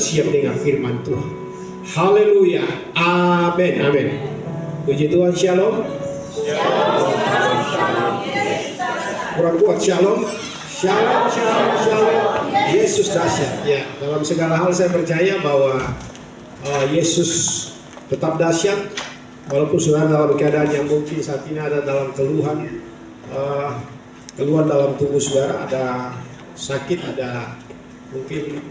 siap dengan firman Tuhan. Haleluya, amin, amin. Puji Tuhan, shalom. Kurang kuat, shalom. Shalom, shalom, shalom. Yesus dahsyat. Ya, dalam segala hal saya percaya bahwa Yesus tetap dahsyat. Walaupun saudara dalam keadaan yang mungkin saat ini ada dalam keluhan dalam tubuh saudara, ada sakit, ada mungkin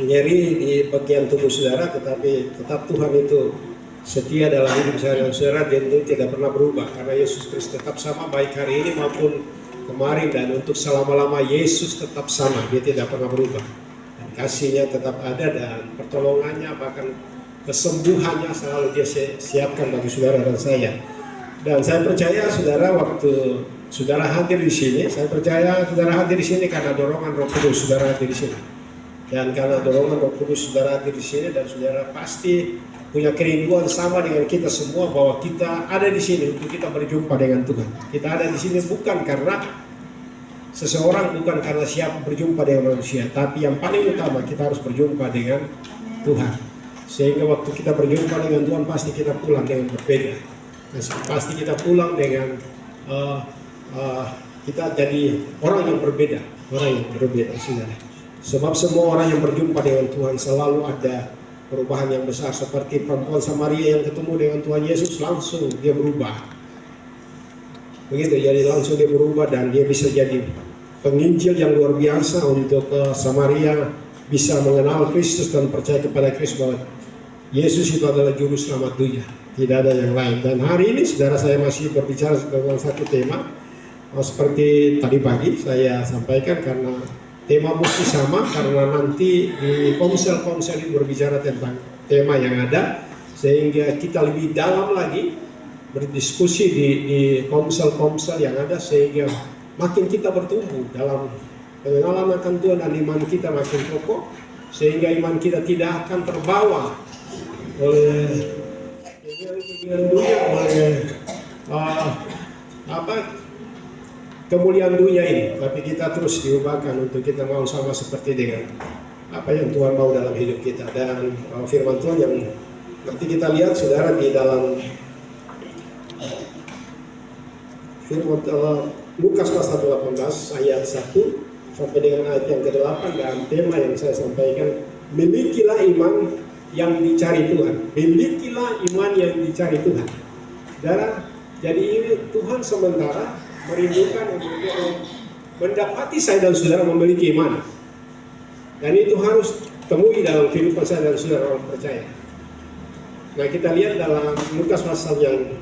nyeri di bagian tubuh saudara, tetapi tetap Tuhan itu setia dalam hidup saya dan saudara, dan dia tidak pernah berubah karena Yesus Kristus tetap sama baik hari ini maupun kemarin dan untuk selama-lama. Yesus tetap sama, dia tidak pernah berubah, dan kasihnya tetap ada, dan pertolongannya bahkan kesembuhannya selalu dia siapkan bagi saudara dan saya. Dan saya percaya saudara, waktu saudara hadir di sini, saya percaya saudara hadir di sini karena dorongan Roh Kudus saudara hadir di sini. Dan karena dorongan Roh Kudus saudara hadir di sini, dan saudara pasti punya kerinduan sama dengan kita semua bahwa kita ada di sini untuk kita berjumpa dengan Tuhan. Kita ada di sini bukan karena seseorang, bukan karena siap berjumpa dengan manusia, tapi yang paling utama kita harus berjumpa dengan Tuhan. Sehingga waktu kita berjumpa dengan Tuhan pasti kita pulang dengan berbeda. Dan pasti kita pulang dengan kita jadi orang yang berbeda, saudara. Sebab semua orang yang berjumpa dengan Tuhan selalu ada perubahan yang besar. Seperti perempuan Samaria yang ketemu dengan Tuhan Yesus, langsung dia berubah. Begitu, jadi langsung dia berubah dan dia bisa jadi penginjil yang luar biasa untuk Samaria bisa mengenal Kristus dan percaya kepada Kristus bahwa Yesus itu adalah juru selamat dunia, tidak ada yang lain. Dan hari ini saudara, saya masih berbicara tentang satu tema seperti tadi pagi saya sampaikan, karena tema mesti sama, karena nanti di komsel-komsel itu berbicara tentang tema yang ada, sehingga kita lebih dalam lagi berdiskusi di komsel-komsel yang ada, sehingga makin kita bertumbuh dalam pengenalan akan Tuhan dan iman kita makin kokoh, sehingga iman kita tidak akan terbawa oleh dunia, oleh kemuliaan dunia ini, tapi kita terus diubahkan untuk kita mau sama seperti dengan apa yang Tuhan mau dalam hidup kita. Dan firman Tuhan yang nanti kita lihat saudara di dalam firman Lukas pasal 18 ayat 1 sampai dengan ayat yang ke-8, dan tema yang saya sampaikan, milikilah iman yang dicari Tuhan. Milikilah iman yang dicari Tuhan. Saudara, jadi ini Tuhan sementara merindukan untuk mendapati saya dan saudara memiliki iman, dan itu harus temui dalam kehidupan saya dan saudara orang percaya. Nah, kita lihat dalam Lukas pasal yang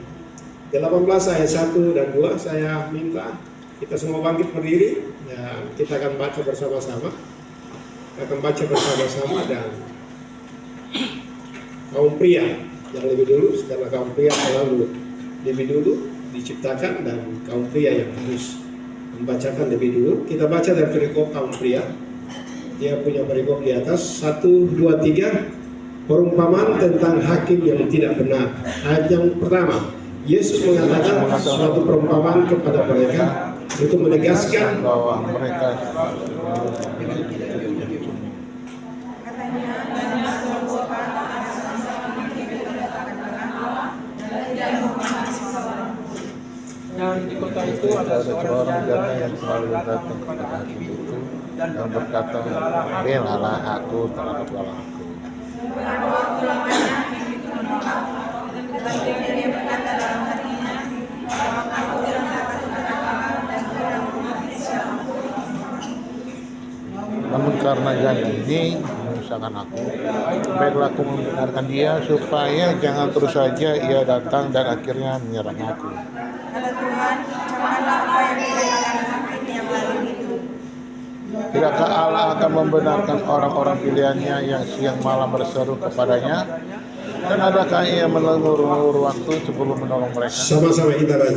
18 ayat 1 dan 2, saya minta kita semua bangkit berdiri dan kita akan baca bersama-sama. Kita akan baca bersama-sama, dan kaum pria yang lebih dulu, karena kaum pria selalu lebih dulu diciptakan, dan kaum pria yang harus membacakan lebih dulu. Kita baca dari perikop kaum pria. Dia punya perikop di atas. 1, 2, 3. Perumpamaan tentang hakim yang tidak benar. Ayat yang pertama, Yesus mengatakan suatu perumpamaan kepada mereka untuk menegaskan bahwa mereka dan di kota itu ada seorang janda yang selalu datang kepada hakim itu dan berkata, belalah aku terhadap balaku. Pada waktu lamanya hakim itu menolak, tetapi dia berkata dalam hatinya, bahwa aku tidak dapat berkata dan tidak mengerti siapapun. Namun karena janda ini menyusahkan aku, baiklah aku membenarkan dia supaya jangan terus saja ia datang dan akhirnya menyerang aku. Kata Tuhan, ucapkanlah apa yang dikatakan hakim yang lalu itu. Tidakkah Allah akan membenarkan orang-orang pilihannya yang siang malam berseru kepadanya? Dan adakah ia mengulur waktu sebelum menolong mereka? Sama-sama kita baca.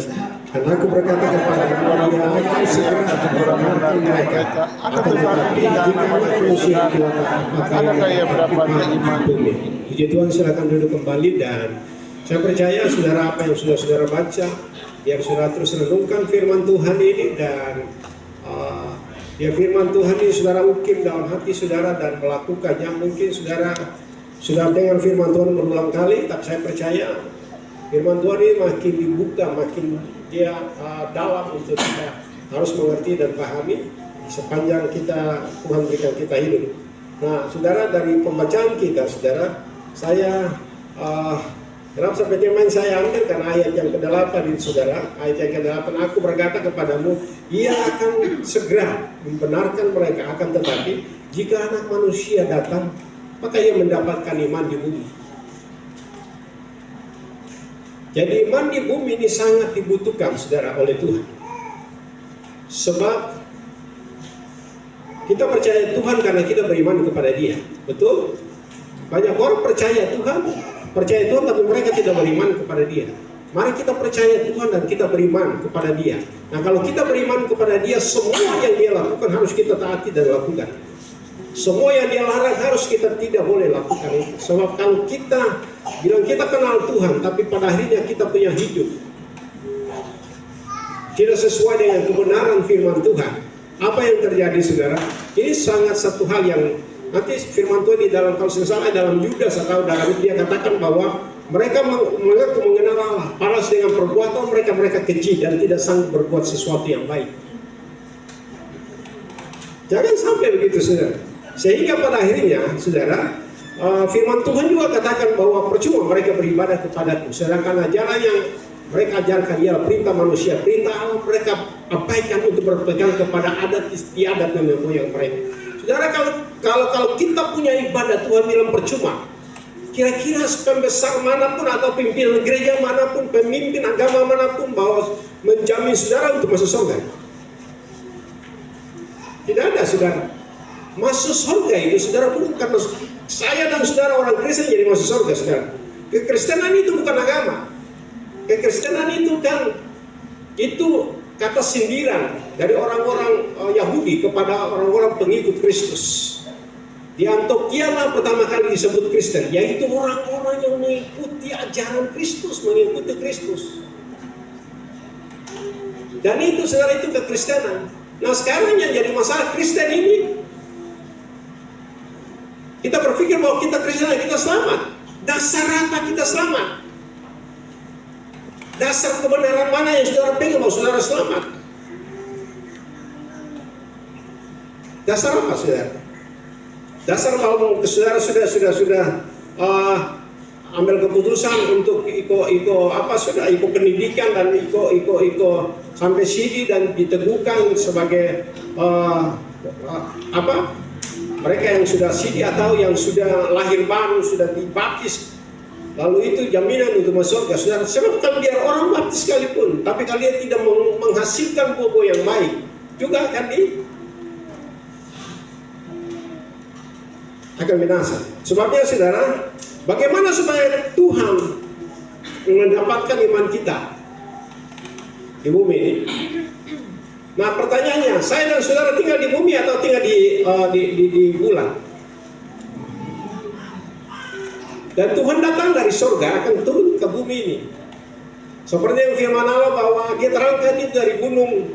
Dan aku berkata kepada dia akan segera membenarkan mereka. Akan tetapi jika manusia dilakukan, maka adakah ia mendapatkan iman? Puji Tuhan, silakan duduk kembali. Dan saya percaya saudara, apa yang sudah saudara baca, biar saudara terus renungkan firman Tuhan ini, dan Ya, firman Tuhan ini saudara ukir dalam hati saudara dan melakukannya. Mungkin saudara sudah dengar firman Tuhan berulang kali, tapi saya percaya firman Tuhan ini makin dibuka, makin dia dalam untuk kita harus mengerti dan pahami sepanjang Tuhan berikan kita hidup. Nah, saudara, dari pembacaan kita, saudara, saya kenapa seperti yang saya ambil karena ayat yang ke-8 ini, saudara. Ayat yang ke-8, aku berkata kepadamu, ia akan segera membenarkan mereka, akan tetapi jika anak manusia datang, maka ia mendapatkan iman di bumi. Jadi iman di bumi ini sangat dibutuhkan, saudara, oleh Tuhan. Sebab kita percaya Tuhan karena kita beriman kepada Dia. Betul? Banyak orang percaya Tuhan tapi mereka tidak beriman kepada Dia. Mari kita percaya Tuhan dan kita beriman kepada Dia. Nah, kalau kita beriman kepada Dia, semua yang Dia lakukan harus kita taati dan lakukan. Semua yang Dia larang harus kita tidak boleh lakukan itu. Sebab kalau kita bilang kita kenal Tuhan, tapi pada akhirnya kita punya hidup tidak sesuai dengan kebenaran firman Tuhan, apa yang terjadi, saudara? Ini sangat satu hal yang nanti firman Tuhan di dalam, kalau saya salah, dalam Yudas atau dalam dia katakan bahwa mereka mengaku mengenal Allah, paras dengan perbuatan mereka keji dan tidak sanggup berbuat sesuatu yang baik. Jangan sampai begitu, saudara. Sehingga pada akhirnya, saudara, firman Tuhan juga katakan bahwa percuma mereka beribadah kepadaku, sedangkan ajaran yang mereka ajarkan ialah perintah manusia, perintah Allah mereka abaikan untuk berpegang kepada adat istiadat dan moyang mereka. Saudara, kalau kita punya ibadah, Tuhan bilang percuma. Kira-kira pembesar manapun atau pimpinan gereja manapun, pemimpin agama manapun bahwa menjamin saudara untuk masuk surga. Tidak ada, saudara. Masuk surga itu, saudara, bukan karena saya dan saudara orang Kristen jadi masuk surga, saudara. Kekristenan itu bukan agama. Kekristenan itu kan itu kata sindiran dari orang-orang Yahudi kepada orang-orang pengikut Kristus. Di Antioquia lah pertama kali disebut Kristen, yaitu orang-orang yang mengikuti ajaran Kristus, mengikuti Kristus. Dan itu, saudara, itu kekristenan. Nah, sekarang yang jadi masalah Kristen ini, kita berpikir bahwa kita Kristen, kita selamat. Dasar apa kita selamat? Dasar kebenaran mana yang saudara pegang bahwa saudara selamat? Dasar apa, saudara? Dasar bahwa saudara sudah ambil keputusan untuk ikut pendidikan dan ikut sampai sini dan diteguhkan sebagai mereka yang sudah sidi atau yang sudah lahir baru, sudah dibaptis. Lalu itu jaminan untuk masuk surga, saudara. Sebab biar orang baptis sekalipun, tapi kalau dia tidak menghasilkan buah-buah yang baik, juga akan binasa. Sebabnya, saudara, bagaimana supaya Tuhan mendapatkan iman kita di bumi ini? Nah, pertanyaannya, saya dan saudara tinggal di bumi atau tinggal di bulan? Dan Tuhan datang dari surga akan turun ke bumi ini. Seperti yang firman Allah bahwa dia terangkat itu dari gunung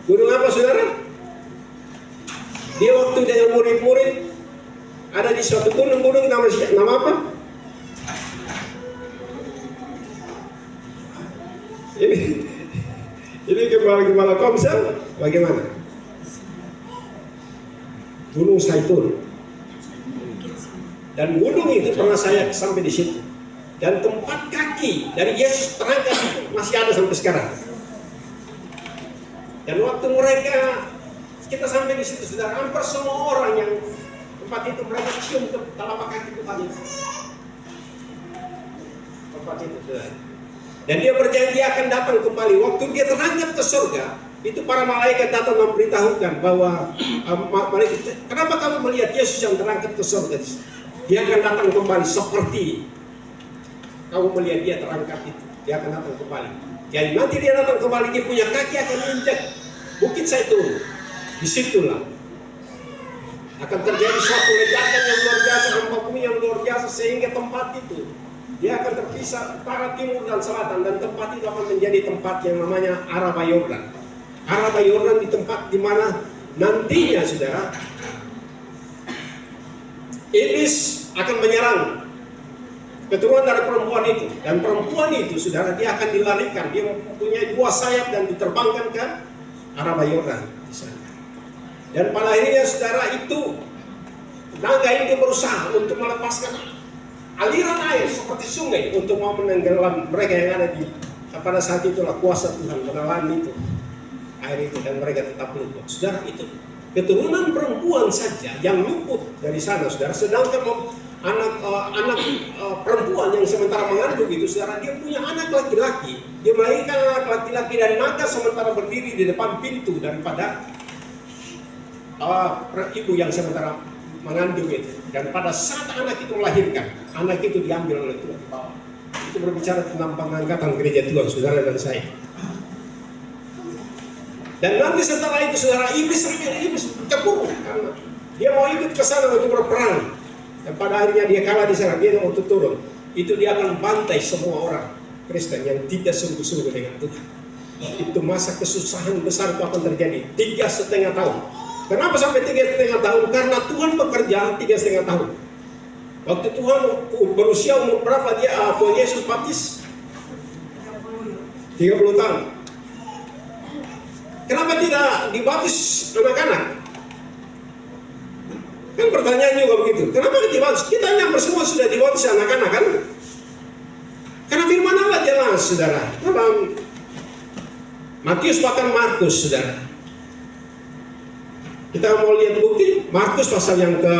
apa, saudara? Dia waktu dengan murid-murid ada di suatu gunung nama apa? Ini kepala Komsel bagaimana? Gunung Zaitun. Dan gunung itu pernah saya sampai di situ. Dan tempat kaki dari Yesus terangkat itu masih ada sampai sekarang. Dan waktu kita sampai di situ, saudara, hampir semua orang yang tempat itu mereka cium ke telapak kaki Tuhan itu. Tempat itu, saudara. Dan dia berjanji akan datang kembali. Waktu dia terangkat ke surga, itu para malaikat datang memberitahukan bahwa kenapa kamu melihat Yesus yang terangkat ke surga? Dia akan datang kembali seperti kamu melihat dia terangkat itu. Dia akan datang kembali. Jadi nanti dia datang kembali, dia punya kaki akan menginjak Bukit Zaitun. Disitulah akan terjadi suatu ledakan yang luar biasa, gempa bumi yang luar biasa, sehingga tempat itu dia akan terpisah utara, timur, dan selatan. Dan tempat itu akan menjadi tempat yang namanya Araba Yordan. Araba Yordan di tempat di mana nantinya saudara, iblis akan menyerang keturunan dari perempuan itu, dan perempuan itu saudara, dia akan dilarikan, dia mempunyai 2 sayap dan diterbangkan ke arah Yordan di sana. Dan pada akhirnya saudara, itu naga itu berusaha untuk melepaskan aliran air seperti sungai untuk mau menenggelam mereka yang ada di, pada saat itulah kuasa Tuhan menelan itu air itu, dan mereka tetap luput. Saudara, itu keturunan perempuan saja yang luput dari sana, saudara. Sedangkan anak perempuan yang sementara mengandung itu, saudara, dia punya anak laki-laki. Dia melahirkan anak laki-laki dari naga sementara berdiri di depan pintu daripada ibu yang sementara mengandung itu. Dan pada saat anak itu melahirkan, anak itu diambil oleh Tuhan. Itu berbicara tentang pengangkatan gereja Tuhan, saudara dan saya. Dan nanti setelah itu, saudara, iblis cemburu karena dia mau ikut ke sana untuk berperang. Dan pada akhirnya dia kalah di sana, dia mau turun. Itu dia akan bantai semua orang Kristen yang tidak sungguh-sungguh dengan Tuhan. Itu masa kesusahan besar itu akan terjadi 3,5 tahun. Kenapa sampai 3,5 tahun? Karena Tuhan bekerja 3,5 tahun. Waktu Tuhan berusia umur berapa Tuhan Yesus baptis? 30 tahun. Kenapa tidak dibaptis anak-anak? Kan pertanyaan juga begitu. Kenapa tidak dibaptis? Kita nyamper semua sudah dibaptis anak-anak kan? Karena firman Allah jelas, saudara. Dalam Matius bahkan Markus, saudara. Kita mau lihat bukti Markus pasal yang ke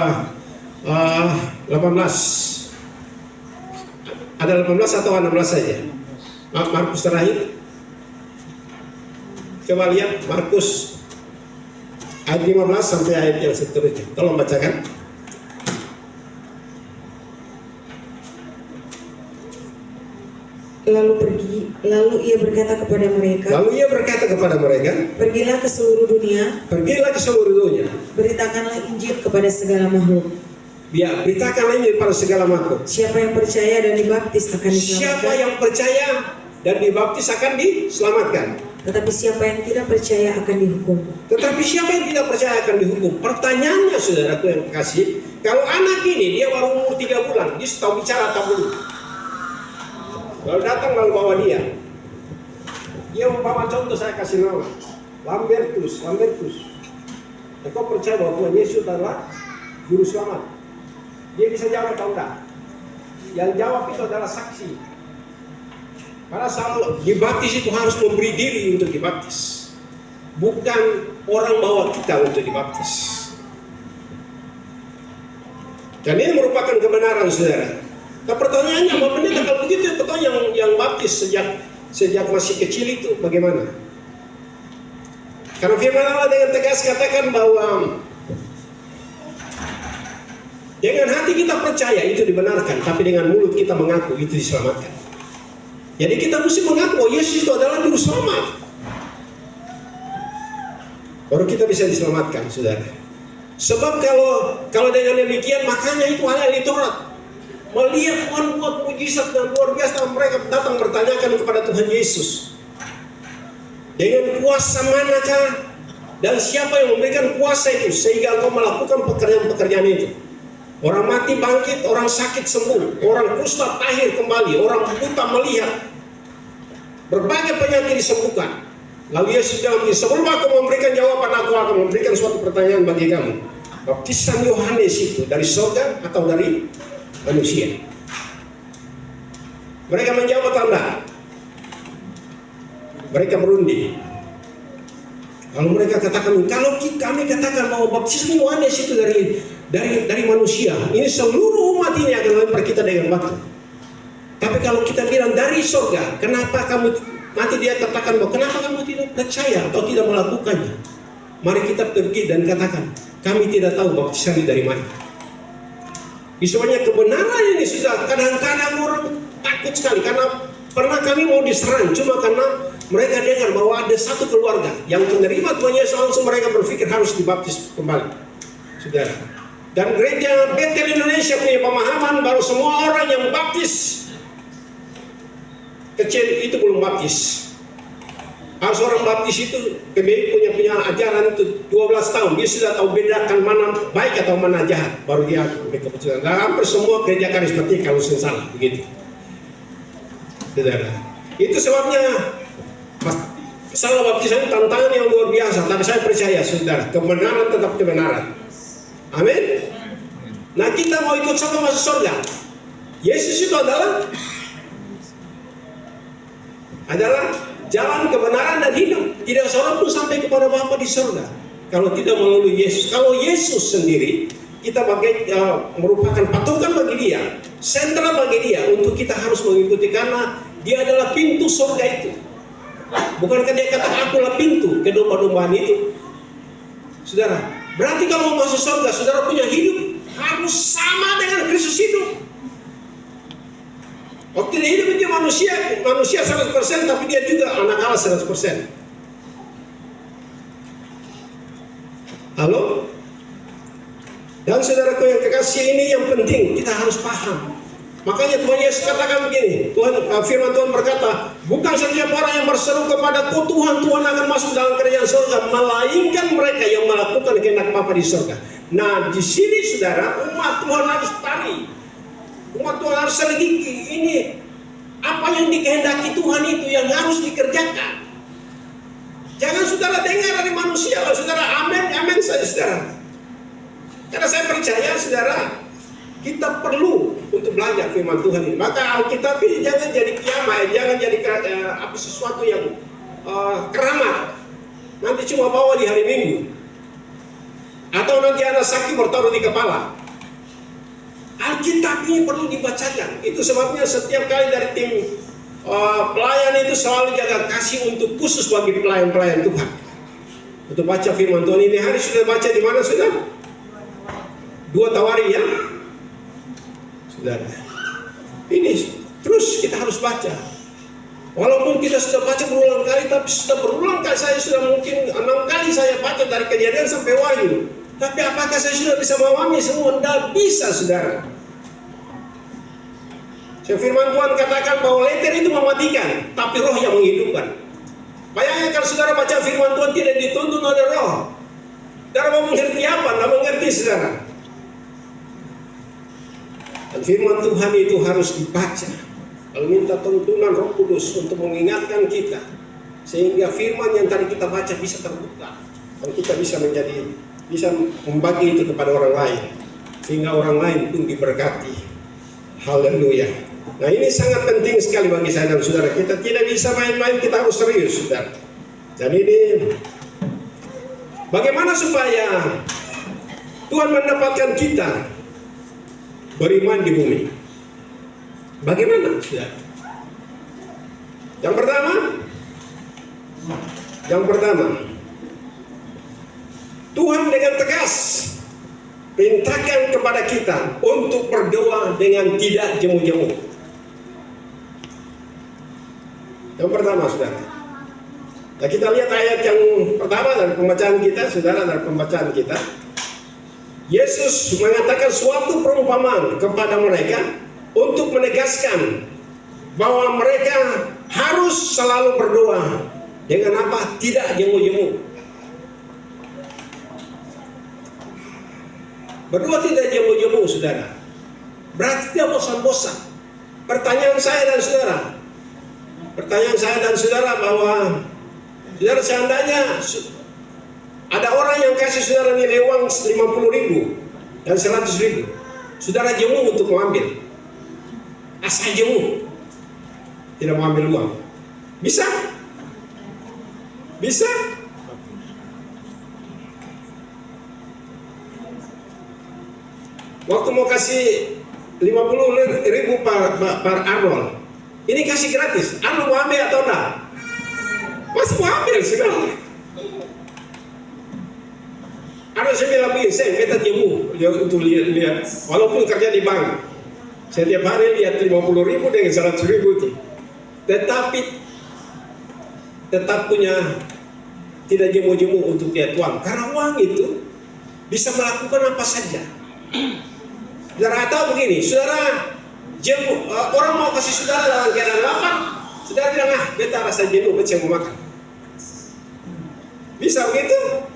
18. Ada 18 atau 16 saja? Markus terakhir. Coba lihat Markus ayat 15 sampai ayat yang seterusnya. Tolong bacakan. Lalu ia berkata kepada mereka, pergilah ke seluruh dunia, beritakanlah Injil kepada segala makhluk. Ya, beritakanlah Injil pada segala makhluk. Siapa yang percaya dan dibaptis akan diselamatkan. Tetapi siapa yang tidak percaya akan dihukum. Pertanyaannya, saudaraku yang kasih, kalau anak ini dia baru umur 3 bulan, dia tahu bicara atau belum? Lalu datang lalu bawa dia. Dia membawa contoh, saya kasih nama Lambertus. Engkau percaya bahwa Tuhan Yesus adalah juru selamat? Dia bisa jawab atau enggak? Yang jawab itu adalah saksi. Karena selalu dibaptis itu harus memberi diri untuk dibaptis, bukan orang bawa kita untuk dibaptis. Dan ini merupakan kebenaran, saudara. Nah, pertanyaannya, Bapak Pendeta, kalau begitu betul yang baptis sejak masih kecil itu bagaimana? Karena firman Allah dengan tegas katakan bahwa dengan hati kita percaya itu dibenarkan, tapi dengan mulut kita mengaku itu diselamatkan. Jadi kita mesti mengaku bahwa Yesus itu adalah juru selamat, baru kita bisa diselamatkan, saudara. Sebab kalau dengan demikian, makanya itu ahli Taurat melihat Tuhan buat mujizat dan luar biasa, mereka datang bertanyakan kepada Tuhan Yesus, dengan kuasa manakah dan siapa yang memberikan kuasa itu sehingga engkau melakukan pekerjaan-pekerjaan itu? Orang mati bangkit, orang sakit sembuh, orang kusta tahir kembali, orang buta melihat, berbagai penyakit disembuhkan. Lalu Yesus bilang, sebelum aku memberikan jawaban, aku akan memberikan suatu pertanyaan bagi kamu. Baptisan Yohanes itu dari surga atau dari manusia? Mereka menjawab tanda. Mereka berunding. Lalu mereka katakan, kalau kami katakan bahwa baptisan Yohanes itu dari manusia, ini seluruh umat ini akan lempar kita dengan batu. Tapi kalau kita bilang dari surga, kenapa kamu, nanti dia katakan bahwa kenapa kamu tidak percaya atau tidak melakukannya? Mari kita pergi dan katakan, kami tidak tahu baptisan itu dari mana. Misalnya kebenaran ini sudah kadang-kadang orang takut sekali, karena pernah kami mau diserang cuma karena mereka dengar bahwa ada satu keluarga yang menerima Tuhan Yesus, langsung mereka berpikir harus dibaptis kembali, saudara. Dan gereja Betel Indonesia punya pemahaman baru semua orang yang baptis kecil itu belum baptis. Harus orang baptis itu PBI punya ajaran itu 12 tahun. Dia sudah tahu bedakan mana baik atau mana jahat. Baru dia ambil keputusan. Dan hampir semua gereja karismatik kalau saya salah begitu. Saudara. Itu sebabnya masalah baptisan tantangan yang luar biasa. Tapi saya percaya saudara, kebenaran tetap kebenaran. Amin. Nah kita mau ikut sama masuk surga. Yesus itu adalah jalan kebenaran dan hidup. Tidak seorang pun sampai kepada Bapa di surga kalau tidak melalui Yesus. Kalau Yesus sendiri kita merupakan patokan bagi dia, sentral bagi dia untuk kita harus mengikuti karena dia adalah pintu surga itu. Bukankah dia kata akulah pintu ke domba-dombaan itu? Saudara, berarti kalau mau masuk surga, saudara punya hidup harus sama dengan Kristus hidup. Waktu dia hidup dia manusia 100%, tapi dia juga anak Allah 100%. Halo? Dan saudaraku yang kekasih, ini yang penting kita harus paham. Makanya Tuhan Yesus katakan begini, firman Tuhan berkata, bukan setiap orang yang berseru kepadaku Tuhan, Tuhan akan masuk dalam kerajaan surga, melainkan mereka yang melakukan kehendak Bapa di surga. Nah di sini saudara, umat Tuhan harus tari. Umat Tuhan harus selidiki ini apa yang dikehendaki Tuhan itu yang harus dikerjakan. Jangan saudara dengar dari manusia, lah saudara amin saja saudara. Karena saya percaya saudara kita perlu untuk belajar firman Tuhan ini. Maka Alkitab ini jangan jadi kiamat, jangan jadi sesuatu yang keramat. Nanti cuma bawa di hari Minggu, atau nanti ada saksi bertaruh di kepala. Alkitab ini perlu dibacakan. Itu sebabnya setiap kali dari tim pelayan itu selalu jaga kasih untuk khusus bagi pelayan-pelayan Tuhan untuk baca firman Tuhan. Ini hari sudah baca di mana sudah? 2 Tawari ya, saudara. Ini terus kita harus baca. Walaupun kita sudah baca berulang kali, tapi sudah berulang kali saya sudah mungkin 6 kali saya baca dari Kejadian sampai Wahyu. Tapi apakah saya sudah bisa memahami semua? Tidak bisa, saudara. Firman Tuhan katakan bahwa letter itu mematikan, tapi roh yang menghidupkan. Bayangkan kalau saudara baca firman Tuhan tidak dituntun oleh roh. Saudara mau mengerti apa? Tidak mengerti, saudara. Dan firman Tuhan itu harus dibaca. Lalu minta tuntunan Roh Kudus untuk mengingatkan kita, sehingga firman yang tadi kita baca bisa terbuka dan kita bisa membagi itu kepada orang lain, sehingga orang lain pun diberkati. Haleluya. Nah ini sangat penting sekali bagi saya dan saudara. Kita tidak bisa main-main, kita harus serius, saudara. Dan ini bagaimana supaya Tuhan mendapatkan kita beriman di bumi? Bagaimana, saudara? Yang pertama, Tuhan dengan tegas perintahkan kepada kita untuk berdoa dengan tidak jemu-jemu. Yang pertama, saudara. Nah, kita lihat ayat yang pertama dari pembacaan kita, saudara, dari pembacaan kita. Yesus mengatakan suatu perumpamaan kepada mereka untuk menegaskan bahwa mereka harus selalu berdoa dengan apa? Tidak jemu-jemu. Berdoa tidak jemu-jemu, saudara. Berarti tidak bosan-bosan. Pertanyaan saya dan saudara bahwa saudara seandainya ada orang yang kasih saudara nilai uang 50.000 dan 100.000, saudara jemu untuk mengambil. Asal jemu, tidak mau ambil uang. Bisa? Bisa? Waktu mau kasih 50.000 per Arnold, ini kasih gratis. Arnold mau ambil atau enggak? Masih mau ambil segala. Arnold saya bilang begini, saya minta jemu untuk lihat, walaupun kerja di bank. Setiap hari lihat 50.000 dengan 100.000 itu. Tetapi tetap punya tidak jemu-jemu untuk lihat uang. Karena uang itu bisa melakukan apa saja. Saudara tahu begini, saudara orang mau kasih saudara dalam keadaan lapar, saudara bilang beta rasa jenuh, beta mau makan. Bisa begitu?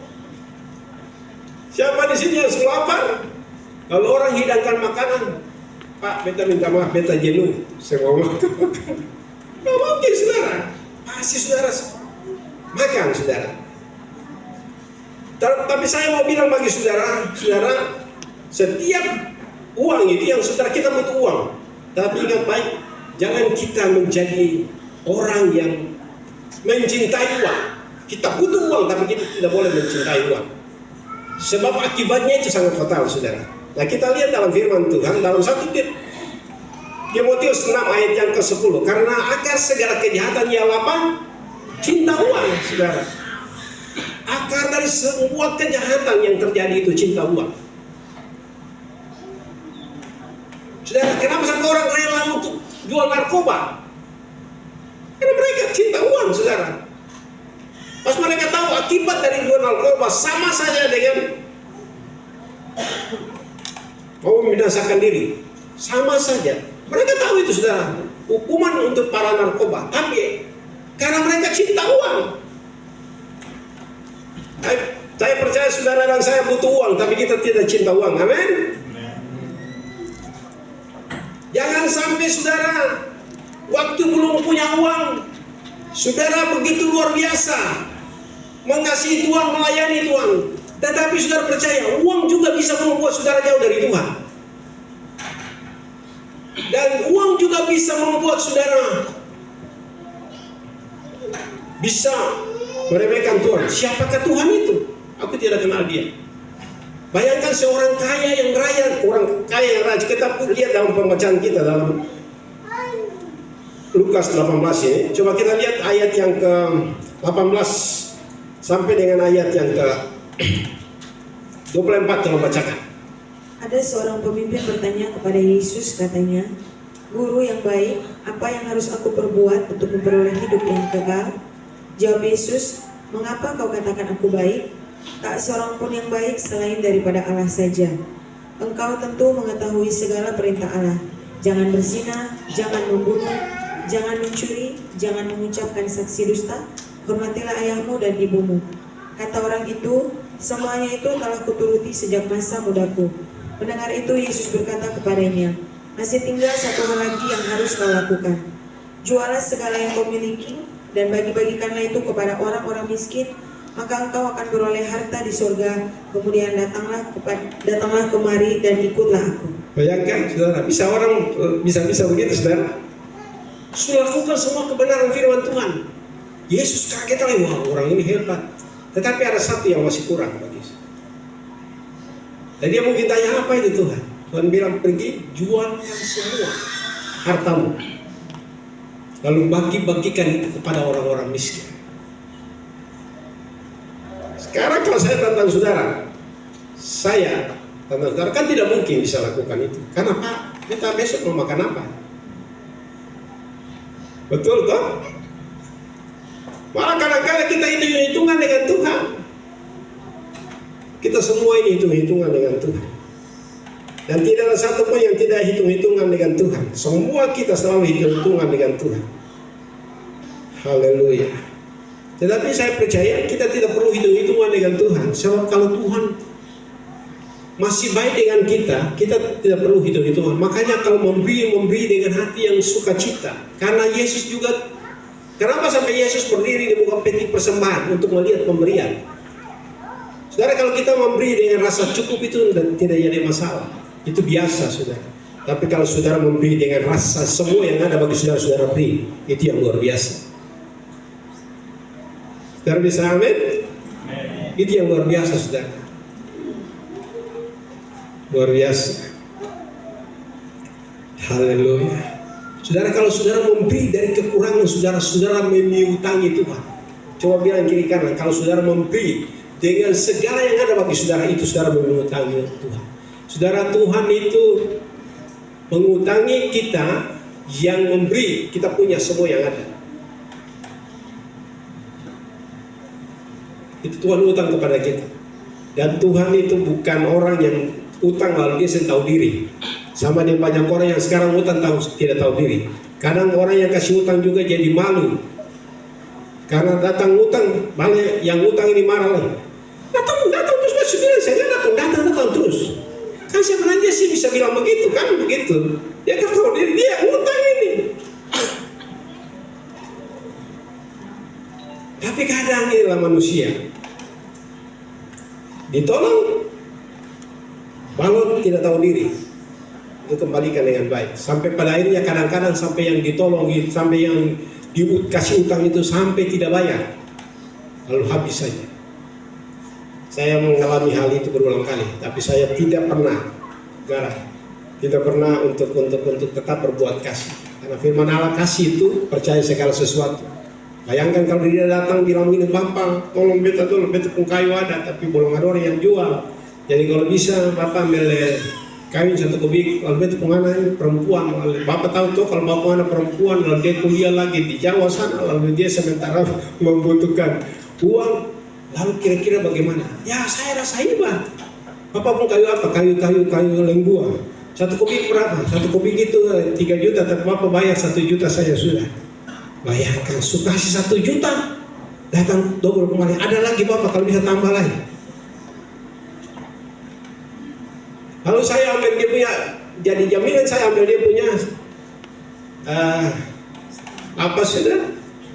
Siapa di sini yang lapar? Kalau orang hidangkan makanan, Pak, beta minta maaf, beta jenuh, saya mau makan. Nggak mungkin, saudara. Pasti saudara makan, saudara. Tapi saya mau bilang bagi saudara, setiap uang itu yang saudara, kita butuh uang. Tapi ingat baik, jangan kita menjadi orang yang mencintai uang. Kita butuh uang, tapi kita tidak boleh mencintai uang. Sebab akibatnya itu sangat fatal, saudara. Nah, kita lihat dalam firman Tuhan, dalam 1 Timotius 6 ayat yang ke-10. Karena akar segala kejahatan ialah apa? Cinta uang, saudara. Akar dari semua kejahatan yang terjadi itu cinta uang. Saudara, kenapa sampai orang rela untuk jual narkoba? Karena mereka cinta uang, saudara. Pas mereka tahu akibat dari jual narkoba sama saja dengan mau membinasakan diri, sama saja. Mereka tahu itu, saudara, hukuman untuk para narkoba. Tapi karena mereka cinta uang. Saya percaya saudara dan saya butuh uang, tapi kita tidak cinta uang. Amin. Jangan sampai saudara waktu belum punya uang, saudara begitu luar biasa mengasihi Tuhan, melayani Tuhan. Tetapi saudara percaya, uang juga bisa membuat saudara jauh dari Tuhan. Dan uang juga bisa membuat saudara bisa meremehkan Tuhan. Siapakah Tuhan itu? Aku tidak kenal dia. Bayangkan seorang kaya yang raya, orang kaya yang rajin. Kita lihat dalam pembacaan kita dalam Lukas 18 ini. Coba kita lihat ayat yang ke-18 sampai dengan ayat yang ke-24, coba bacakan. Ada seorang pemimpin bertanya kepada Yesus, katanya, "Guru yang baik, apa yang harus aku perbuat untuk memperoleh hidup yang kekal?" Jawab Yesus, "Mengapa kau katakan aku baik? Tak seorang pun yang baik selain daripada Allah saja. Engkau tentu mengetahui segala perintah Allah. Jangan berzina, jangan membunuh, jangan mencuri, jangan mengucapkan saksi dusta, hormatilah ayahmu dan ibumu." Kata orang itu, "Semuanya itu telah kuturuti sejak masa mudaku." Mendengar itu Yesus berkata kepadanya, "Masih tinggal satu hal lagi yang harus kau lakukan. Jualah segala yang kau miliki dan bagi-bagikanlah itu kepada orang-orang miskin, maka engkau akan beroleh harta di surga. Kemudian datanglah kemari dan ikutlah aku." Bayangkan, saudara, bisa orang bisa begitu, saudara. Sudah lakukan semua kebenaran firman Tuhan. Yesus kaget lagi, wah, orang ini hebat. Tetapi ada satu yang masih kurang bagi Yesus. Dan dia mungkin tanya, apa itu Tuhan? Tuhan bilang, pergi jualkan semua hartamu, lalu bagi-bagikan itu kepada orang-orang miskin. Sekarang kalau saya tantang saudara, kan tidak mungkin bisa lakukan itu. Karena Pak, kita besok mau makan apa? Betul toh? Malah kadang-kadang kita hitung-hitungan dengan Tuhan. Kita semua ini hitung-hitungan dengan Tuhan. Dan tidak ada satu pun yang tidak hitung-hitungan dengan Tuhan. Semua kita selalu hitung-hitungan dengan Tuhan. Haleluya. Tetapi saya percaya kita tidak perlu hitung-hitungan dengan Tuhan. Sebab kalau Tuhan masih baik dengan kita, kita tidak perlu hitung-hitungan. Makanya kalau memberi dengan hati yang sukacita. Karena Yesus juga, kenapa sampai Yesus berdiri di muka peti persembahan untuk melihat pemberian? Saudara, kalau kita memberi dengan rasa cukup itu tidak jadi masalah. Itu biasa, saudara. Tapi kalau saudara memberi dengan rasa semua yang ada bagi saudara beri, itu yang luar biasa. Saudara bisa amin? Itu yang luar biasa, saudara. Luar biasa. Haleluya. Saudara, kalau saudara memberi dari kekurangan saudara memiutangi Tuhan. Coba bilang kiri kanan, kalau saudara memberi dengan segala yang ada bagi saudara, itu saudara mengutangi Tuhan. Saudara, Tuhan itu mengutangi kita yang memberi, kita punya semua yang ada. Itu Tuhan utang kepada kita. Dan Tuhan itu bukan orang yang utang lalu dia sendiri tahu diri. Sama dengan banyak orang yang sekarang utang tidak tahu diri. Kadang orang yang kasih utang juga jadi malu Karena datang utang, balik yang utang ini marah lagi. Datang terus masih bilang saya datang terus. Kan sebenarnya sih bisa bilang begitu kan begitu. Ya kan kalau dia utang ini. Tapi kadang inilah manusia. Ditolong, balon tidak tahu diri. Itu kembalikan dengan baik. Sampai pada akhirnya kadang-kadang sampai yang ditolong, sampai yang dikasih utang itu sampai tidak bayar, lalu habis saja. Saya mengalami hal itu berulang kali, tapi saya tidak pernah garang, tidak pernah untuk tetap berbuat kasih. Karena firman Allah kasih itu percaya segala sesuatu. Bayangkan kalau dia datang bilang ini Bapak, tolong beta pun kayu ada, tapi belum ada orang yang jual. Jadi kalau bisa Bapak ambil kayu 1 kubik, kalau beta pengana perempuan, Bapak tahu tuh kalau Bapak anak perempuan, lalu dia kuliah lagi di Jawa sana, lalu dia sementara membutuhkan uang, lalu kira-kira bagaimana? Ya saya rasa iba. Bapak pun kayu apa? Kayu lembua. 1 kubik berapa? 1 kubik itu 3 juta, tapi Bapak bayar 1 juta saja sudah. Bayangkan, suka kasih 1 juta, datang double kembali. Ada lagi Bapak kalau bisa tambah lagi. Lalu saya ambil dia punya, jadi jaminan saya ambil dia punya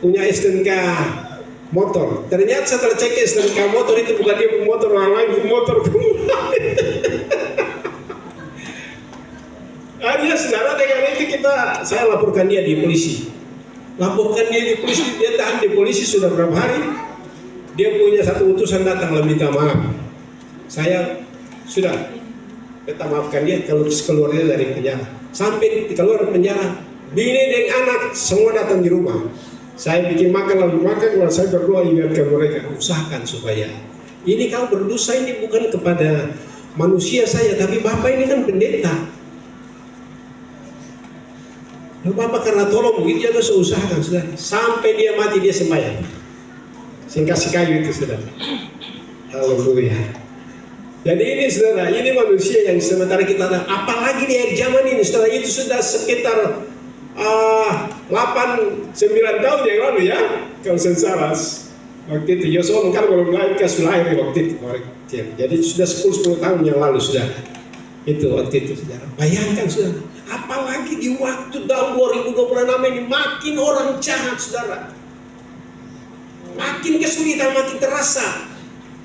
punya STNK motor. Ternyata setelah cek STNK motor itu bukan dia motor orang lain, motor akhirnya saudara dengan itu saya laporkan dia di polisi. Dia tahan di polisi sudah berapa hari. Dia punya satu utusan datang lalu minta maaf. Saya sudah kita maafkan dia kalau keluar dia dari penjara. Sampai keluar penjara, bini dan anak semua datang di rumah. Saya bikin makan lalu saya berdoa ingatkan mereka, usahakan supaya ini kalau berdosa ini bukan kepada manusia saya, tapi Bapak ini kan pendeta. Lalu Bapak karena tolong begitu dia usahakan sudah. Sampai dia mati dia sembahyang. Sing kasih kayu itu sudah. Haleluya. Jadi ini saudara, ini manusia yang sementara kita ada, apalagi di akhir zaman ini, setelah itu sudah sekitar 8-9 tahun yang lalu ya, kalau sensaras. Waktu itu Yosua kan belum lahir waktu itu. Jadi sudah 10 tahun yang lalu sudah. Itu waktu itu saudara. Bayangkan saudara, apalagi di waktu tahun 2026 ini makin orang jahat saudara. Makin kesulitan, makin terasa.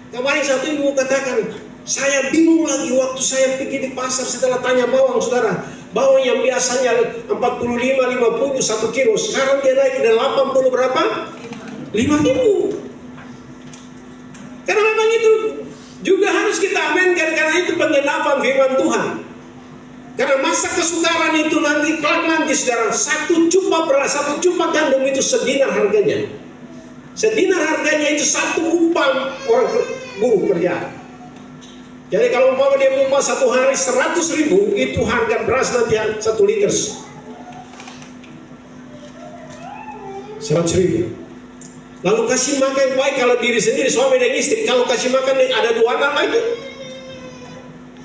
Kemarin satu ibu katakan, saya bingung lagi waktu saya pergi di pasar setelah tanya bawang saudara. Bawang yang biasanya 45-50 1 kilo, sekarang dia naik ke 80 berapa? 5.000. Karena memang itu juga harus kita aminkan, karena itu penggenapan firman Tuhan. Karena masa kesukaran itu nanti saudara, 1 cupa beras, 1 cupa gandum itu sedinar harganya. Sedinar harganya itu 1 upah orang buruh kerja. Jadi kalau umpama dia upah 1 hari 100.000, itu harga beras nanti 1 liter 100.000. Lalu kasih makan baik kalau diri sendiri suami dan istri, kalau kasih makan ada 2 anak lagi,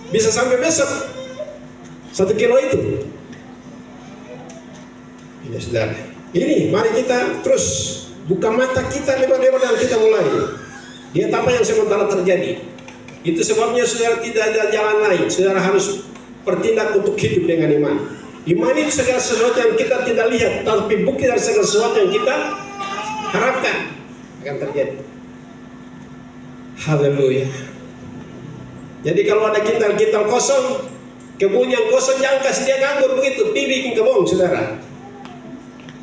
bisa sampai besok 1 kilo itu. Ini saudara. Ini mari kita terus buka mata kita lebar-lebar dan kita mulai. Lihat apa yang sementara terjadi. Itu sebabnya saudara tidak ada jalan lain. Saudara harus bertindak untuk hidup dengan iman. Iman itu segala sesuatu yang kita tidak lihat, tapi bukti dari segala sesuatu yang kita harapkan akan terjadi. Haleluya. Jadi kalau ada kintal-kintal kosong, kebun yang kosong jangan kasih dia nganggur begitu, bikin kebun saudara.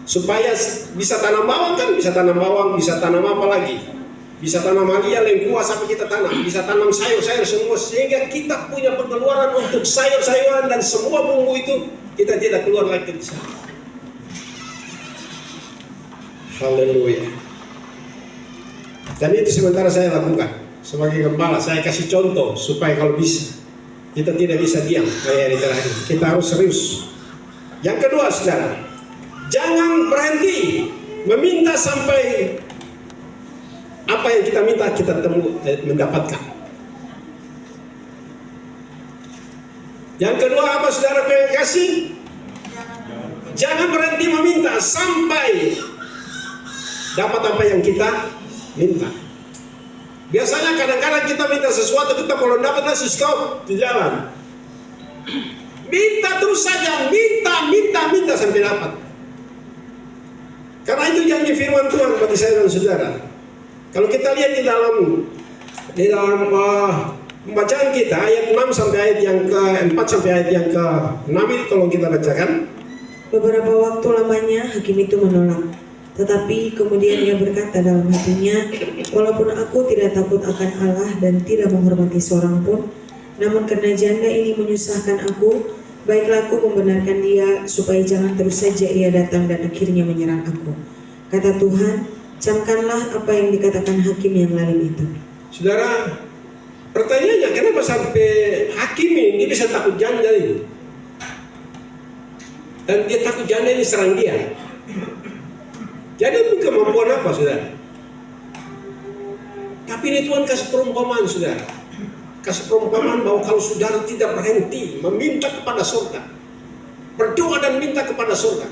Supaya bisa tanam bawang kan, bisa tanam bawang, bisa tanam apa lagi? Bisa tanam malia, lengkuas sampai kita tanam, bisa tanam sayur-sayur semua, sehingga kita punya pengeluaran untuk sayur-sayuran dan semua bumbu itu kita tidak keluar lagi di sana. Haleluya. Dan itu sementara saya lakukan sebagai gembala. Saya kasih contoh supaya kalau bisa kita tidak bisa diam kayak hari terakhir. Kita harus serius. Yang kedua saudara, jangan berhenti meminta sampai apa yang kita minta kita mendapatkan. Yang kedua apa saudara yang kasih? Jangan berhenti meminta sampai dapat apa yang kita minta. Biasanya kadang-kadang kita minta sesuatu, kita belum dapat langsung stop di jalan. Minta terus saja, minta sampai dapat. Karena itu janji firman Tuhan bagi saya dan saudara. Kalau kita lihat di dalam pembacaan kita ayat 6 sampai ayat yang ke-4 sampai ayat yang ke-6 itu tolong kita bacakan. Beberapa waktu lamanya hakim itu menolak. Tetapi kemudian ia berkata dalam hatinya, walaupun aku tidak takut akan Allah dan tidak menghormati seorang pun, namun karena janda ini menyusahkan aku, baiklah aku membenarkan dia supaya jangan terus saja ia datang dan akhirnya menyerang aku. Kata Tuhan, camkanlah apa yang dikatakan hakim yang lalim itu. Saudara, pertanyaannya kenapa sampai hakim ini bisa takut janda ini? Dan dia takut janda ini serang dia. Jadi itu kemampuan apa, saudara? Tapi ini Tuhan kasih perumpamaan, saudara. Kasih perumpamaan bahwa kalau saudara tidak berhenti meminta kepada surga, berdoa dan minta kepada surga,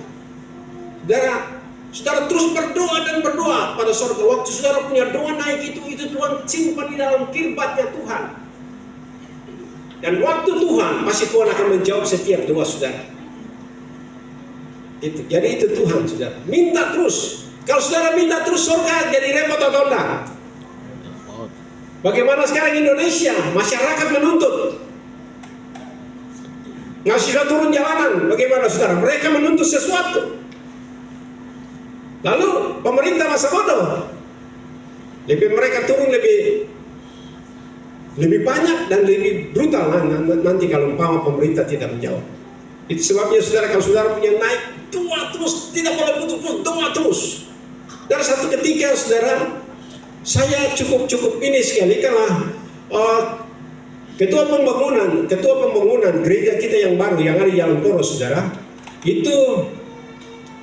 saudara terus berdoa dan berdoa pada surga. Waktu saudara punya doa naik itu Tuhan simpan di dalam kirbatnya Tuhan. Dan waktu Tuhan, pasti Tuhan akan menjawab setiap doa saudara. Jadi itu Tuhan, saudara. Minta terus. Kalau saudara minta terus, surga jadi repot atau enggak? Bagaimana sekarang Indonesia? Masyarakat menuntut. Nggak bisa turun jalanan. Bagaimana saudara? Mereka menuntut sesuatu. Lalu pemerintah masa bodoh. Mereka turun lebih banyak dan lebih brutal nanti kalau umpama pemerintah tidak menjawab. Itu sebabnya saudara, kalau saudara punya naik, doa terus, tidak boleh putus-putus, doa terus. Dan satu ketika saudara, saya cukup ini sekali karena ketua pembangunan gereja kita yang baru yang ada di Jalan Poros, saudara, itu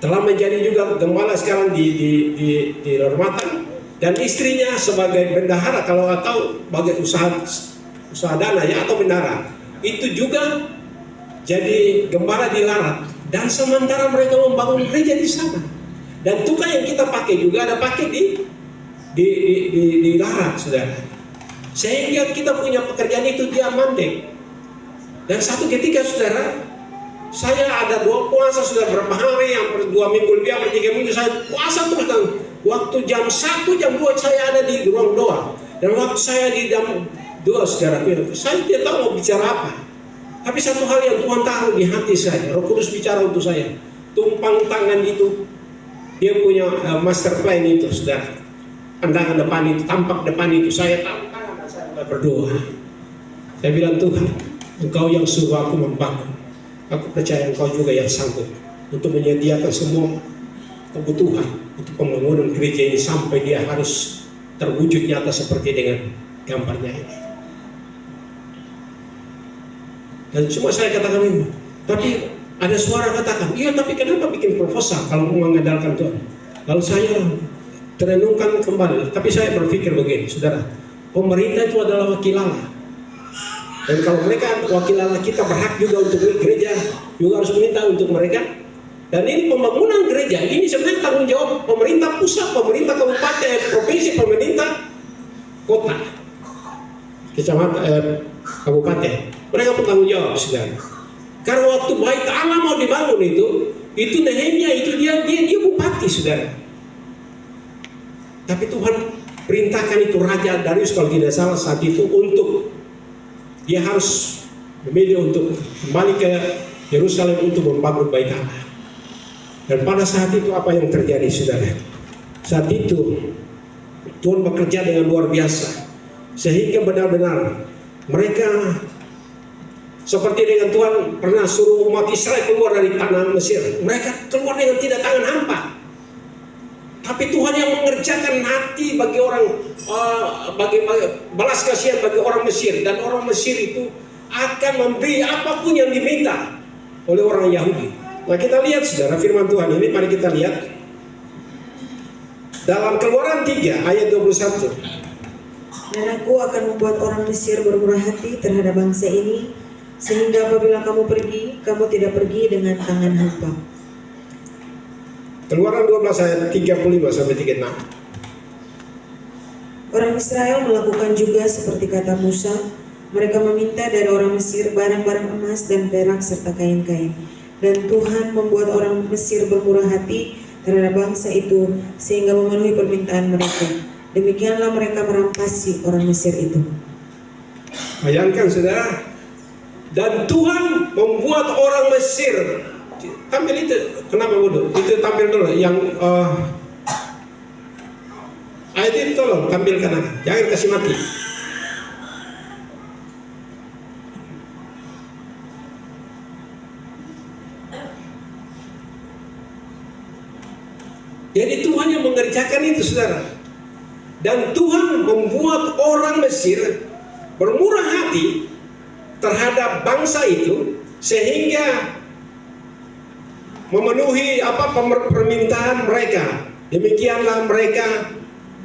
telah menjadi juga gembala sekarang di Hormatan, dan istrinya sebagai bendahara, kalau atau bagi usaha dana ya, atau bendahara, itu juga jadi gembala di Larat. Dan sementara mereka membangun gereja di sana, dan tukang yang kita pakai juga ada pakai di Larat, saudara. Sehingga kita punya pekerjaan itu dia mandek. Dan satu ketika, saudara, saya ada puasa sudah berapa hari, yang 2 minggu lebih, atau 3 minggu saya puasa terus. Dan waktu jam 1, jam 2 saya ada di ruang doa. Dan waktu saya di jam 2, saudara, saya tidak tahu mau bicara apa. Tapi satu hal yang Tuhan taruh di hati saya, Roh Kudus bicara untuk saya. Tumpang tangan itu, dia punya master plan itu, saudara. Pandangan depan itu, tampak depan itu, saya taruh tangan dan saya mulai berdoa. Saya bilang, Tuhan, Engkau yang suruh aku membangun. Aku percaya Engkau juga yang sanggup untuk menyediakan semua kebutuhan untuk pembangunan gereja ini sampai dia harus terwujud nyata seperti dengan gambarnya ini. Dan cuma saya katakan ini, tapi ada suara katakan, iya tapi kenapa bikin proposal kalau mengandalkan Tuhan? Lalu saya terenungkan kembali, tapi saya berpikir begini, saudara, pemerintah itu adalah wakil Allah. Dan kalau mereka wakil Allah, kita berhak juga untuk gereja, juga harus minta untuk mereka. Dan ini pembangunan gereja, ini sebenarnya tanggung jawab pemerintah pusat, pemerintah kabupaten, provinsi, pemerintah kota, kecamatan, kabupaten. Mereka bertanggung jawab, saudara. Karena waktu Bait Allah mau dibangun itu Nehemia itu dia bupati, saudara. Tapi Tuhan perintahkan itu Raja Darius kalau tidak salah saat itu untuk dia harus memilih untuk kembali ke Yerusalem untuk membangun Bait Allah. Dan pada saat itu apa yang terjadi, saudara? Saat itu Tuhan bekerja dengan luar biasa sehingga benar-benar mereka seperti dengan Tuhan pernah suruh umat Israel keluar dari tanah Mesir, mereka keluar dengan tidak tangan hampa. Tapi Tuhan yang mengerjakan hati bagi orang, bagi balas kasihan bagi orang Mesir, dan orang Mesir itu akan memberi apapun yang diminta oleh orang Yahudi. Nah kita lihat, saudara, firman Tuhan ini, mari kita lihat dalam Keluaran 3 ayat 21. Dan aku akan membuat orang Mesir bermurah hati terhadap bangsa ini, sehingga apabila kamu pergi, kamu tidak pergi dengan tangan hampa. Keluaran 12 ayat 35 sampai 36. Orang Israel melakukan juga seperti kata Musa. Mereka meminta dari orang Mesir barang-barang emas dan perak serta kain-kain. Dan Tuhan membuat orang Mesir bermurah hati terhadap bangsa itu sehingga memenuhi permintaan mereka. Demikianlah mereka merampasi orang Mesir itu. Bayangkan saudara, dan Tuhan membuat orang Mesir. Tampil itu, kenapa bodoh? Itu tampil dulu yang ayat itu tolong tampilkan aja, jangan kasih mati. Jadi Tuhan yang mengerjakan itu saudara. Dan Tuhan membuat orang Mesir bermurah hati terhadap bangsa itu sehingga memenuhi permintaan mereka. Demikianlah mereka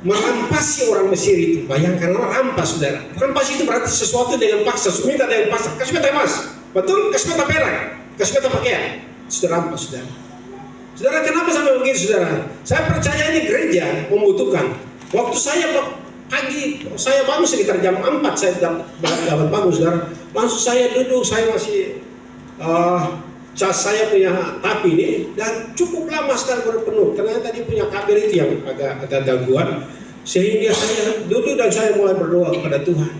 merampasi orang Mesir itu. Bayangkan rampas saudara. Rampas itu berarti sesuatu dengan paksa. Minta dengan paksa. Kasih mata emas, betul? Kasih mata perak, kasih mata pakaian. Sudah rampas saudara. Saudara, kenapa sampai begitu saudara? Saya percaya ini gereja membutuhkan. Waktu saya pagi, saya bangun sekitar jam 4 saya dapat bangun saudara. Langsung saya duduk, saya masih cas saya punya tapi ini dan cukup lama sekali baru penuh. Karena tadi punya kabel itu yang agak gangguan. Sehingga saya duduk dan saya mulai berdoa kepada Tuhan.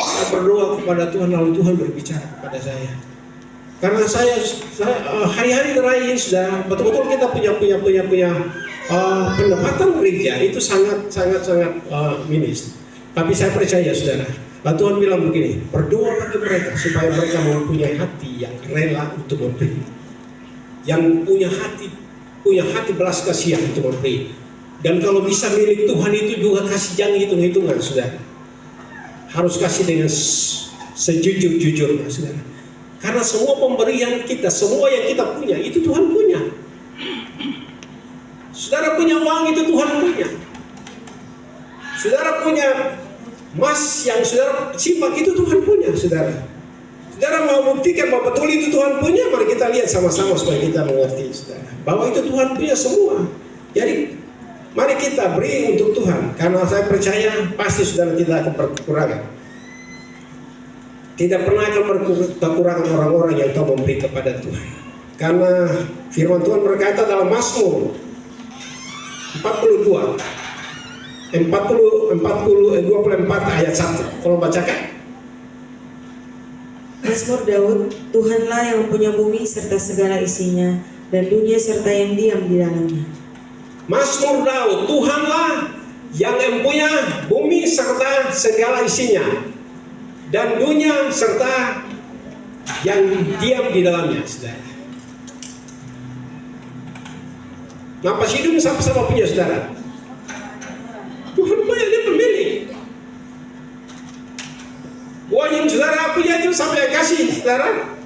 Saya berdoa kepada Tuhan lalu Tuhan berbicara kepada saya. Karena saya hari-hari terakhir sudah betul-betul kita punya pendapatan gereja itu sangat minis. Tapi saya percaya saudara, Tuhan bilang begini, berdoa bagi mereka supaya mereka mempunyai hati yang rela untuk memberi, yang punya hati belas kasihan untuk memberi. Dan kalau bisa milik Tuhan itu juga kasih, jangan hitung-hitungan saudara. Harus kasih dengan sejujur-jujurnya saudara. Karena semua pemberian kita, semua yang kita punya, itu Tuhan punya. Saudara punya uang, itu Tuhan punya. Saudara punya emas yang saudara simpan, itu Tuhan punya, saudara. Saudara mau buktikan bahwa betul itu Tuhan punya, mari kita lihat sama-sama supaya kita mengerti, saudara, bahwa itu Tuhan punya semua. Jadi, mari kita beri untuk Tuhan. Karena saya percaya, pasti saudara tidak akan berkekurangan. Tidak pernah akan berkekurangan orang-orang yang tahu memberi kepada Tuhan. Karena firman Tuhan berkata dalam Mazmur 24 ayat 1. Kalau bacakan. Mazmur Daud, Tuhanlah yang punya bumi serta segala isinya dan dunia serta yang diam di dalamnya. Mazmur Daud, Tuhanlah yang mempunyai bumi serta segala isinya dan dunia serta yang diam di dalamnya, saudara. Napas hidup sama-sama punya, saudara. Tuhan punya, dia pemilik. Uang yang saudara punya itu sampai yang kasih, saudara.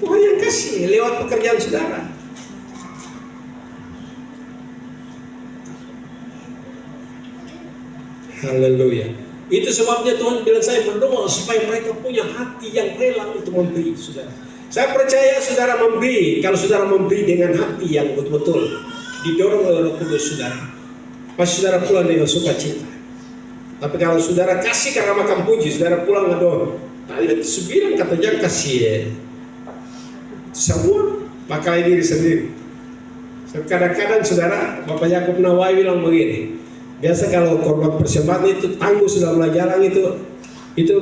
Tuhan yang kasih lewat pekerjaan saudara. Haleluya. Itu sebabnya Tuhan bilang saya berdoa supaya mereka punya hati yang rela untuk memberi, saudara. Saya percaya saudara memberi, kalau saudara memberi dengan hati yang betul-betul didorong oleh Roh Kudus saudara, pasti saudara pulang dengan sukacita. Tapi kalau saudara kasih karena makan puji, saudara pulang aduh, tadi 9 kata jangan kasih ya. Semua pakai diri sendiri. Kadang-kadang saudara, Bapak Yakub Nawawi bilang begini. Biasa kalau korban persembahan itu tangguh sudah mulai jarang itu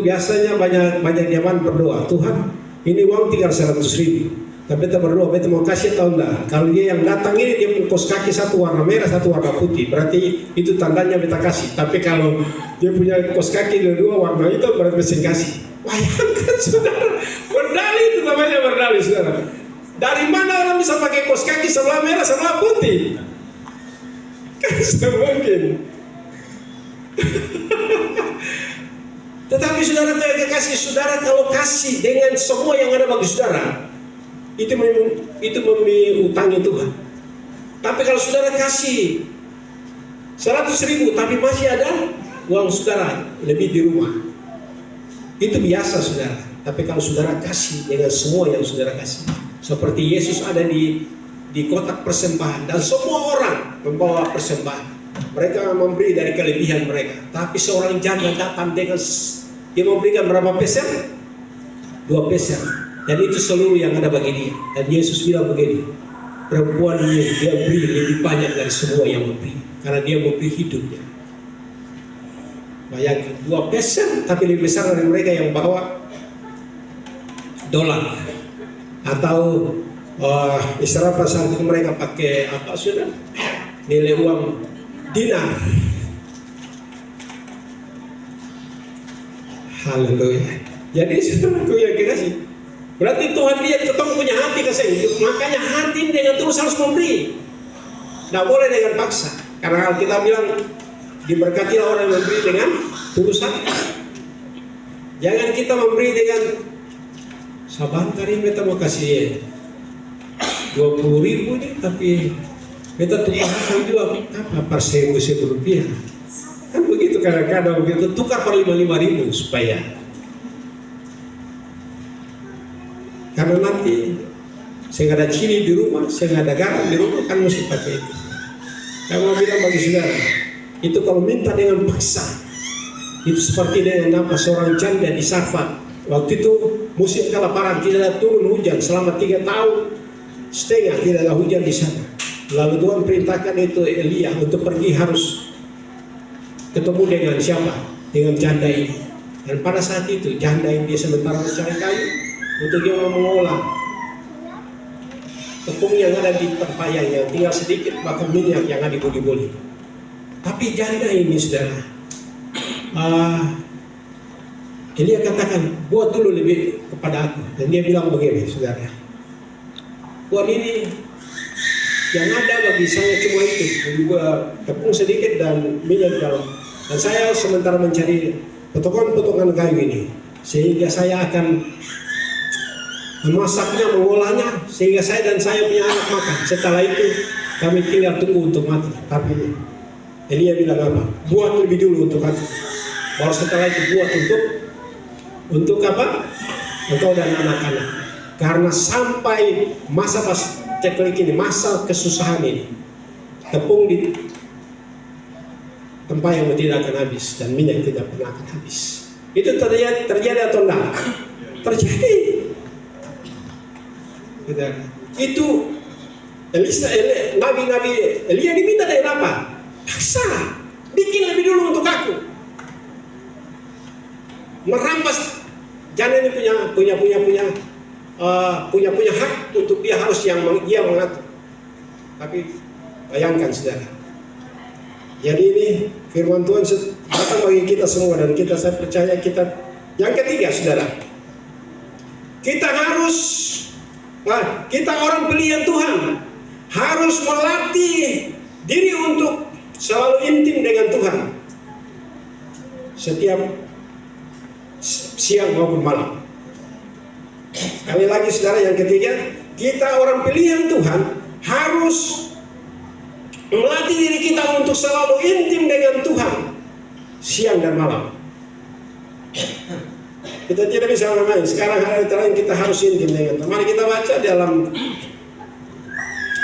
biasanya banyak zaman berdoa, Tuhan ini uang tinggal 100.000, tapi kita berdoa kita mau kasih atau enggak. Kalau dia yang datang ini dia kos kaki satu warna merah satu warna putih, berarti itu tandanya kita kasih. Tapi kalau dia punya kos kaki dua warna itu berarti mesti kasih. Bayangkan saudara, berdali itu namanya berdali saudara. Dari mana orang bisa pakai kos kaki sebelah merah sebelah putih? Kan semungkin. Tetapi saudara tidak kasih, saudara kalau kasih dengan semua yang ada bagi saudara, itu menghutangi Tuhan. Tapi kalau saudara kasih 100.000 tapi masih ada uang saudara lebih di rumah, itu biasa saudara. Tapi kalau saudara kasih dengan semua yang saudara kasih, seperti Yesus ada di di kotak persembahan dan semua orang membawa persembahan. Mereka memberi dari kelebihan mereka. Tapi seorang janda datang dengan dia memberikan berapa peser? 2 peser. Dan itu seluruh yang ada bagi dia. Dan Yesus bilang begini, perempuan ini dia beri lebih banyak dari semua yang memberi, karena dia memberi hidupnya. Bayangkan 2 peser tapi lebih besar dari mereka yang bawa dolar atau istilah pasar itu mereka pakai apa sudah nilai uang dinar. Haleluya. Jadi saudaraku yang dikasih, berarti Tuhan lihat kita punya hati kasih. Makanya hati dengan terus harus memberi. Tidak boleh dengan paksa. Karena kita bilang diberkatilah orang yang memberi dengan tulus hati. Jangan kita memberi dengan sabantar ini kita mau kasih 20.000 nih, tapi kita tukar juga apa per 1.000 rupiah. Kan begitu kadang-kadang begitu tukar per 55.000 supaya, karena nanti saya ada cili di rumah, saya ada garam di rumah, kan mesti pakai itu. Saya mau bilang bagi saudara, itu kalau minta dengan paksa, itu seperti dengan apa seorang janda di Safat. Waktu itu musim kelaparan, tidak ada turun hujan selama 3 tahun setengah, tidak ada hujan di sana. Lalu Tuhan perintahkan itu Elia untuk pergi, harus ketemu dengan siapa? Dengan janda ini. Dan pada saat itu janda ini dia sementara mencari kayu untuk dia mau mengolah tepung yang ada di tempayan yang tinggal sedikit, bahkan minyak yang ada di buli-buli. Tapi janda ini saudara, Elia katakan buat dulu lebih kepada aku. Dan dia bilang begini saudara, buat ini yang ada bagi saya cuma itu, tepung sedikit dan minyak dalam. Dan saya sementara mencari potongan-potongan kayu ini, sehingga saya akan memasaknya, mengolahnya, sehingga saya dan saya punya anak makan. Setelah itu kami tinggal tunggu untuk mati. Tapi Elia bilang apa? Buat lebih dulu untuk aku. Baru setelah itu buat untuk apa? Engkau dan anak-anak. Karena sampai masa pas ceklik ini, masa kesusahan ini, tepung di tempat yang tidak akan habis dan minyak tidak pernah akan habis. Itu terjadi atau tidak? Terjadi. Itu Nabi Elia diminta dari apa? Paksa, bikin lebih dulu untuk aku. Merampas, jangan ini punya hak untuk dia harus dia mengatur. Tapi bayangkan saudara. Jadi ini firman Tuhan datang bagi kita semua, dan saya percaya kita. Yang ketiga saudara, kita orang pilihan Tuhan harus melatih diri untuk selalu intim dengan Tuhan setiap siang maupun malam. Sekali lagi saudara, yang ketiga, kita orang pilihan Tuhan harus melatih diri kita untuk selalu intim dengan Tuhan siang dan malam. Kita tidak bisa main. Sekarang hari terakhir kita harus intim dengan Tuhan. Mari kita baca dalam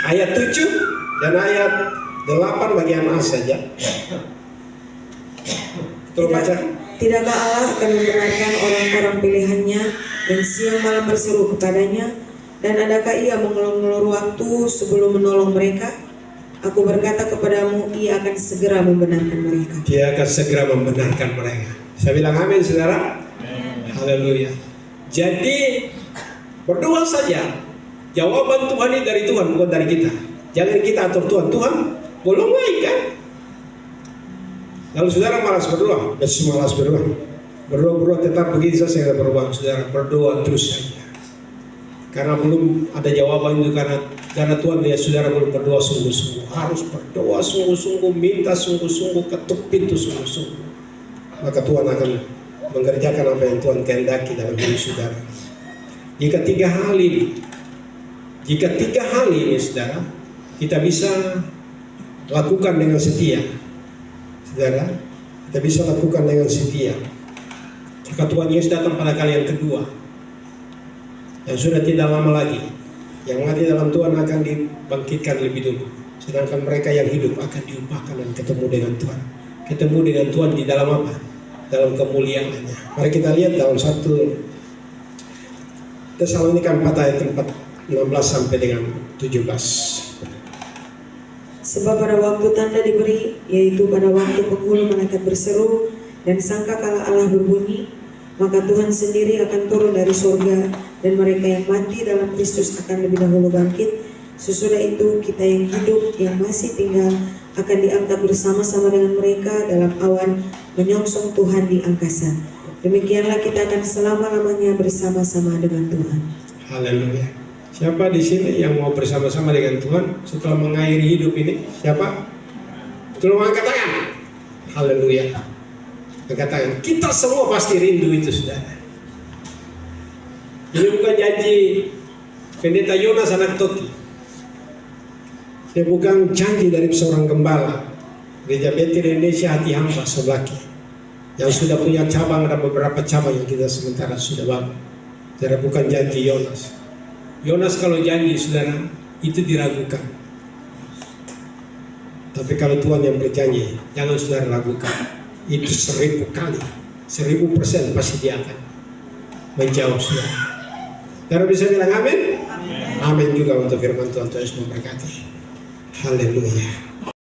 ayat 7 dan ayat 8 bagian A saja. Terus baca. Tidakkah Allah akan membenarkan orang-orang pilihannya yang siang malam berseru kepadanya? Dan adakah ia mengulur waktu sebelum menolong mereka? Aku berkata kepadamu, ia akan segera membenarkan mereka. Dia akan segera membenarkan mereka. Saya bilang amin saudara. Haleluya. Jadi berdoa saja. Jawaban Tuhan ini dari Tuhan, bukan dari kita. Jangan kita atur Tuhan. Tuhan belum baik kan? Lalu saudara malas berdoa, malas berdoa. Berdoa tetap begini saja berdoa, saudara. Berdoa terus saja. Karena belum ada jawaban itu, karena Tuhan lihat saudara belum berdoa sungguh-sungguh. Harus berdoa sungguh-sungguh, minta sungguh-sungguh, ketuk pintu sungguh-sungguh. Maka Tuhan akan mengerjakan apa yang Tuhan kehendaki dalam hidup saudara. Jika tiga hal ini saudara, kita bisa lakukan dengan setia. Saudara, kita bisa lakukan dengan setia. Maka Tuhan Yesus datang pada kali yang kedua, yang sudah tidak lama lagi. Yang mati dalam Tuhan akan dibangkitkan lebih dulu. Sedangkan mereka yang hidup akan diubahkan dan ketemu dengan Tuhan. Ketemu dengan Tuhan di dalam apa? Dalam kemuliaannya. Mari kita lihat dalam 1 Tesalonika 4 ayat 16 sampai dengan 17. Sebab pada waktu tanda diberi, yaitu pada waktu penghulu malaikat berseru dan sangkakala Allah berbunyi, maka Tuhan sendiri akan turun dari surga, dan mereka yang mati dalam Kristus akan lebih dahulu bangkit. Sesudah itu kita yang hidup, yang masih tinggal, akan diangkat bersama-sama dengan mereka dalam awan menyongsong Tuhan di angkasa. Demikianlah kita akan selama-lamanya bersama-sama dengan Tuhan. Haleluya. Siapa di sini yang mau bersama-sama dengan Tuhan setelah mengakhiri hidup ini? Siapa? Tolong angkat tangan. Haleluya. Angkat tangan. Kita semua pasti rindu itu, saudara. Ini bukan janji pendeta Yonas anak Toti. Ini bukan janji dari seorang gembala Gereja Betel Indonesia Hati Hamba Sebaki yang sudah punya cabang, ada beberapa cabang yang kita sementara sudah bangun. Saudara, bukan janji Yonas. Yonas kalau janji, saudara, itu diragukan. Tapi kalau Tuhan yang berjanji, jangan saudara ragukan. Itu 1000 kali, 1000% pasti dia akan menjawab, saudara. Saudara bisa bilang amin? Amin juga untuk firman Tuhan. Tuhan Yesus memberkati. Haleluya.